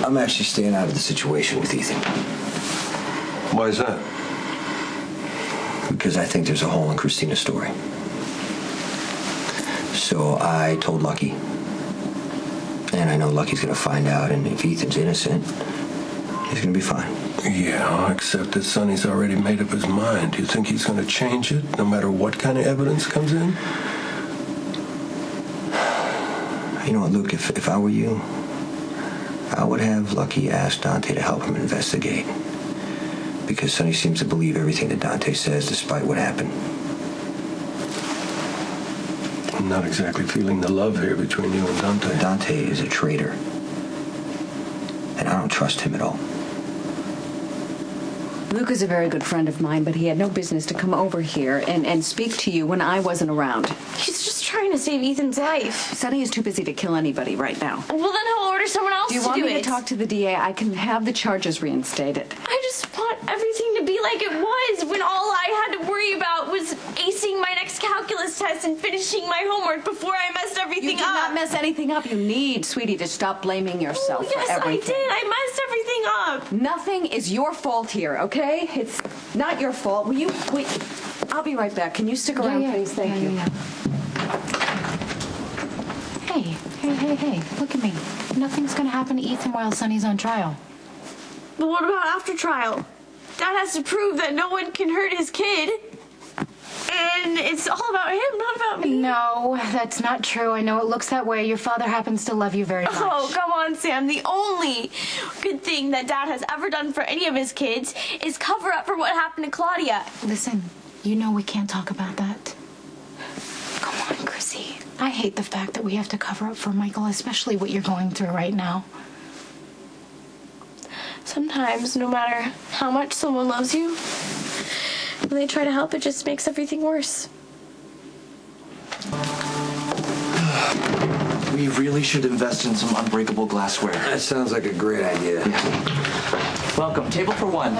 I'm actually staying out of the situation with Ethan. Why is that? Because I think there's a hole in Christina's story. So I told Lucky. And I know Lucky's gonna find out, and if Ethan's innocent, he's gonna be fine. Yeah, except that Sonny's already made up his mind. Do you think he's gonna change it, no matter what kind of evidence comes in? You know what, Luke, if I were you, I would have Lucky ask Dante to help him investigate. Because Sonny seems to believe everything that Dante says, despite what happened. I'm not exactly feeling the love here between you and Dante. Dante is a traitor. And I don't trust him at all. Luke is a very good friend of mine, but he had no business to come over here and speak to you when I wasn't around. He's just trying to save Ethan's life. Sonny is too busy to kill anybody right now. Well, then he'll order someone else to do it. Do you want me to talk to the DA? I can have the charges reinstated. I just want everything to be like it was when all I had to worry about was acing my next calculus test and finishing my homework before I messed everything up. You did not mess anything up. You need, sweetie, to stop blaming yourself for everything. Yes, I did. I messed everything up. Nothing is your fault here, okay? It's not your fault. Will you wait? I'll be right back. Can you stick around, please? Thank you. Hey, look at me. Nothing's gonna happen to Ethan while Sonny's on trial. But what about after trial? Dad has to prove that no one can hurt his kid. And it's all about him, not about me. No, that's not true. I know it looks that way. Your father happens to love you very much. Oh, come on, Sam. The only good thing that Dad has ever done for any of his kids is cover up for what happened to Claudia. Listen, you know we can't talk about that. Come on, Chrissy. I hate the fact that we have to cover up for Michael, especially what you're going through right now. Sometimes, no matter how much someone loves you, when they try to help, it just makes everything worse. We really should invest in some unbreakable glassware. That sounds like a great idea. Yeah. Welcome. Table for one.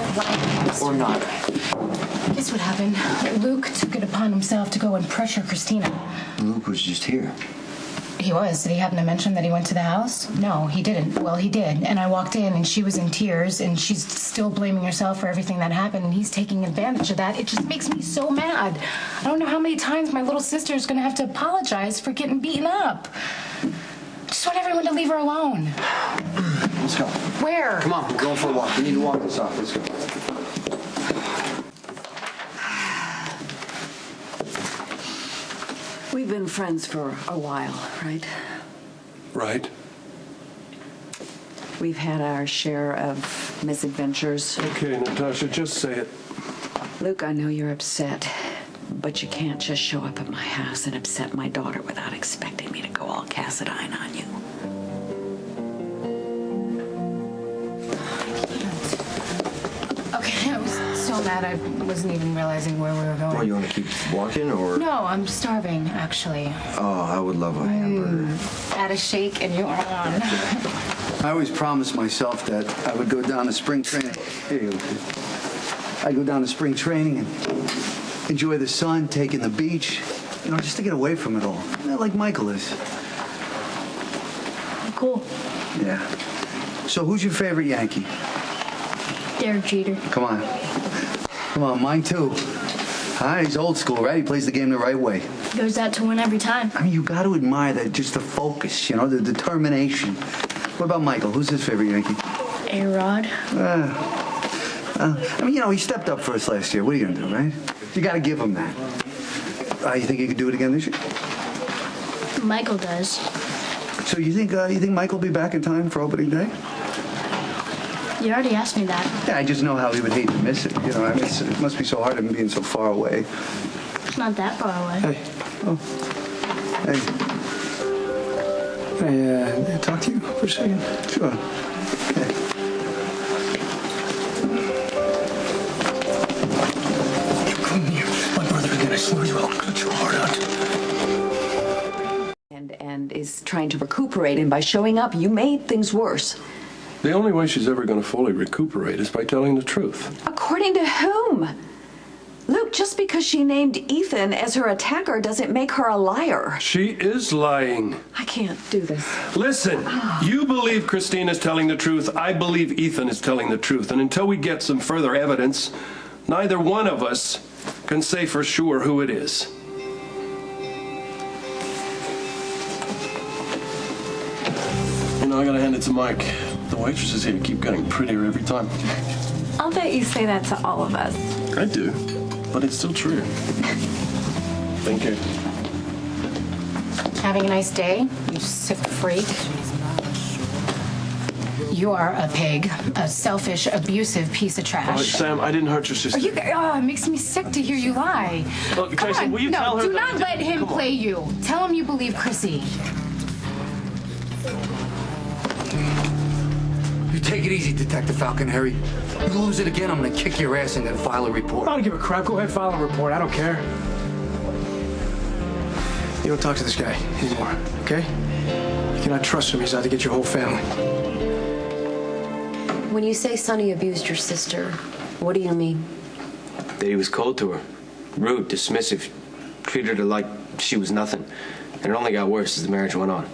Or not. Guess what happened? Luke took it upon himself to go and pressure Christina. Luke was just here. He was. Did he happen to mention that he went to the house? No, he didn't. Well, he did. And I walked in, and she was in tears, and she's still blaming herself for everything that happened, and he's taking advantage of that. It just makes me so mad. I don't know how many times my little sister's going to have to apologize for getting beaten up. I just want everyone to leave her alone. Let's go. Where? Come on, we're going for a walk. We need to walk this off. Let's go. We've been friends for a while, right? Right. We've had our share of misadventures. Okay, Natasha, just say it. Luke, I know you're upset, but you can't just show up at my house and upset my daughter without expecting me to go all Cassadine on you. Okay, I was so mad I wasn't even realizing where we were going. Well, you want to keep walking, or? No, I'm starving, actually. Oh, I would love a hamburger. Add a shake and you're on. I always promised myself that I would go down to spring training. Here you go. I'd go down to spring training and enjoy the sun, take in the beach, you know, just to get away from it all. You know, like Michael is. Cool. Yeah. So who's your favorite Yankee? Derek Jeter. Come on. Come on, mine too. Hi, he's old school, right? He plays the game the right way. Goes out to win every time. I mean, you got to admire that, just the focus, you know, the determination. What about Michael? Who's his favorite Yankee? A-Rod. I mean, you know, he stepped up for us last year. What are you going to do, right? You got to give him that. You think he could do it again this year? Michael does. So you think Michael will be back in time for opening day? You already asked me that. Yeah, I just know how he would hate to miss it. You know, I mean, it must be so hard him being so far away. It's not that far away. Hey. Oh. Hey. Can I talk to you for a second? Sure. Hey. Come here. My brother again. I swear you I'll cut your heart out. And is trying to recuperate, and by showing up, you made things worse. The only way she's ever going to fully recuperate is by telling the truth. According to whom? Luke, Luke, just because she named Ethan as her attacker doesn't make her a liar. She is lying. I can't do this. Listen, you believe Christine is telling the truth. I believe Ethan is telling the truth. And until we get some further evidence, neither one of us can say for sure who it is. You know, I gotta hand it to Mike. The waitresses here keep getting prettier every time. I'll bet you say that to all of us. I do, but it's still true. Thank you. Having a nice day, you sick freak. You are a pig, a selfish, abusive piece of trash. Sam, I didn't hurt your sister. Are you? Oh, it makes me sick to hear you lie. Look, Come Jason, on. will you no, tell her do that not let him Come on. play you. Tell him you believe Chrissy. You take it easy, Detective Falconeri. You lose it again, I'm gonna kick your ass and then file a report. I don't give a crap. Go ahead, file a report. I don't care. You don't talk to this guy anymore, okay? You cannot trust him. He's out to get your whole family. When you say Sonny abused your sister, what do you mean? That he was cold to her, rude, dismissive, treated her like she was nothing. And it only got worse as the marriage went on.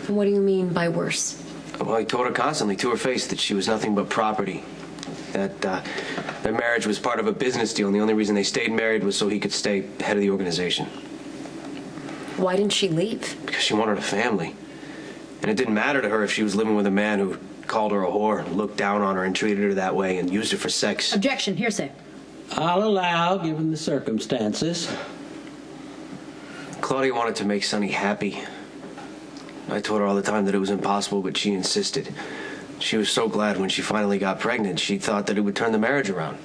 And what do you mean by worse? Well, he told her constantly to her face that she was nothing but property. That their marriage was part of a business deal, and the only reason they stayed married was so he could stay head of the organization. Why didn't she leave? Because she wanted a family. And it didn't matter to her if she was living with a man who called her a whore, looked down on her and treated her that way and used her for sex. Objection, hearsay. I'll allow, given the circumstances. Claudia wanted to make Sonny happy. I told her all the time that it was impossible, but she insisted. She was so glad when she finally got pregnant. She thought that it would turn the marriage around,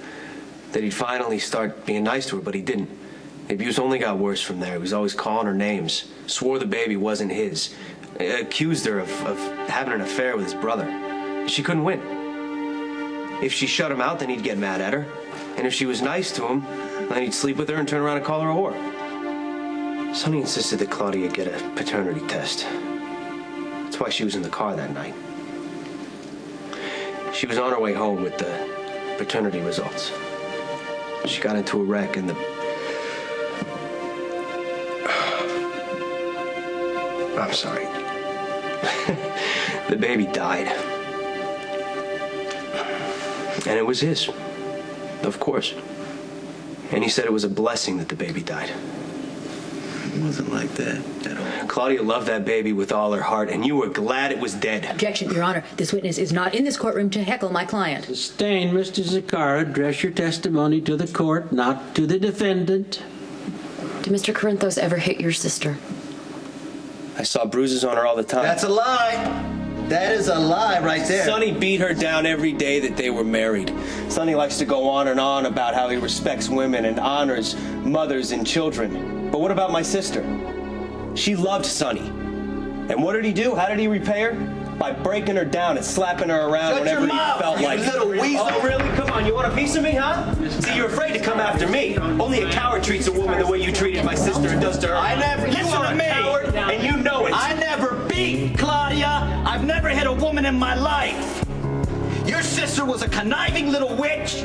that he'd finally start being nice to her, but he didn't. The abuse only got worse from there. He was always calling her names, swore the baby wasn't his, accused her of having an affair with his brother. She couldn't win. If she shut him out, then he'd get mad at her. And if she was nice to him, then he'd sleep with her and turn around and call her a whore. Sonny insisted that Claudia get a paternity test. That's why she was in the car that night. She was on her way home with the paternity results. She got into a wreck and I'm sorry. The baby died. And it was his. Of course. And he said it was a blessing that the baby died. It wasn't like that at all. Claudia loved that baby with all her heart, and you were glad it was dead. Objection, Your Honor. This witness is not in this courtroom to heckle my client. Sustained, Mr. Zakara. Address your testimony to the court, not to the defendant. Did Mr. Corinthos ever hit your sister? I saw bruises on her all the time. That's a lie. That is a lie right there. Sonny beat her down every day that they were married. Sonny likes to go on and on about how he respects women and honors mothers and children. But what about my sister? She loved Sonny. And what did he do? How did he repay her? By breaking her down and slapping her around whenever he felt like it. Little weasel. Oh, really? Come on, you want a piece of me, huh? See, you're afraid to come after me. Only a coward treats a woman the way you treated my sister and does to her. I never. You Listen are to a me. coward, and you know it. I never beat Claudia. I've never hit a woman in my life. Your sister was a conniving little witch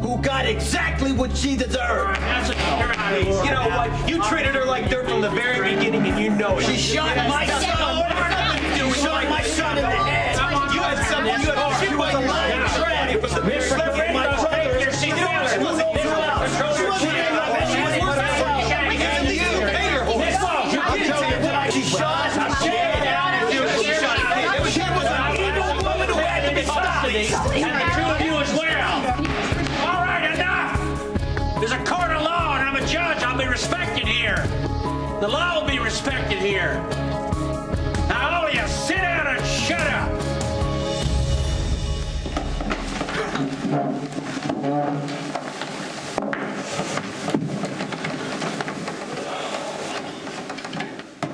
who got exactly what she deserved. You know what? You treated her like dirt from the very beginning, and you know it. She shot my son. She shot my son in the head. You had something. You had. She was a lying trap. It was a My brother. She knew it. She wasn't his mouth. She wasn't his mouth. She was worse than and you. She shot him dead. She was an evil woman who had to be stopped. And the two of you as well. All right, enough. There's a court of law, and I'm a judge. I'll be respected here. The law will be respected here. Now, all of you, sit down and shut up.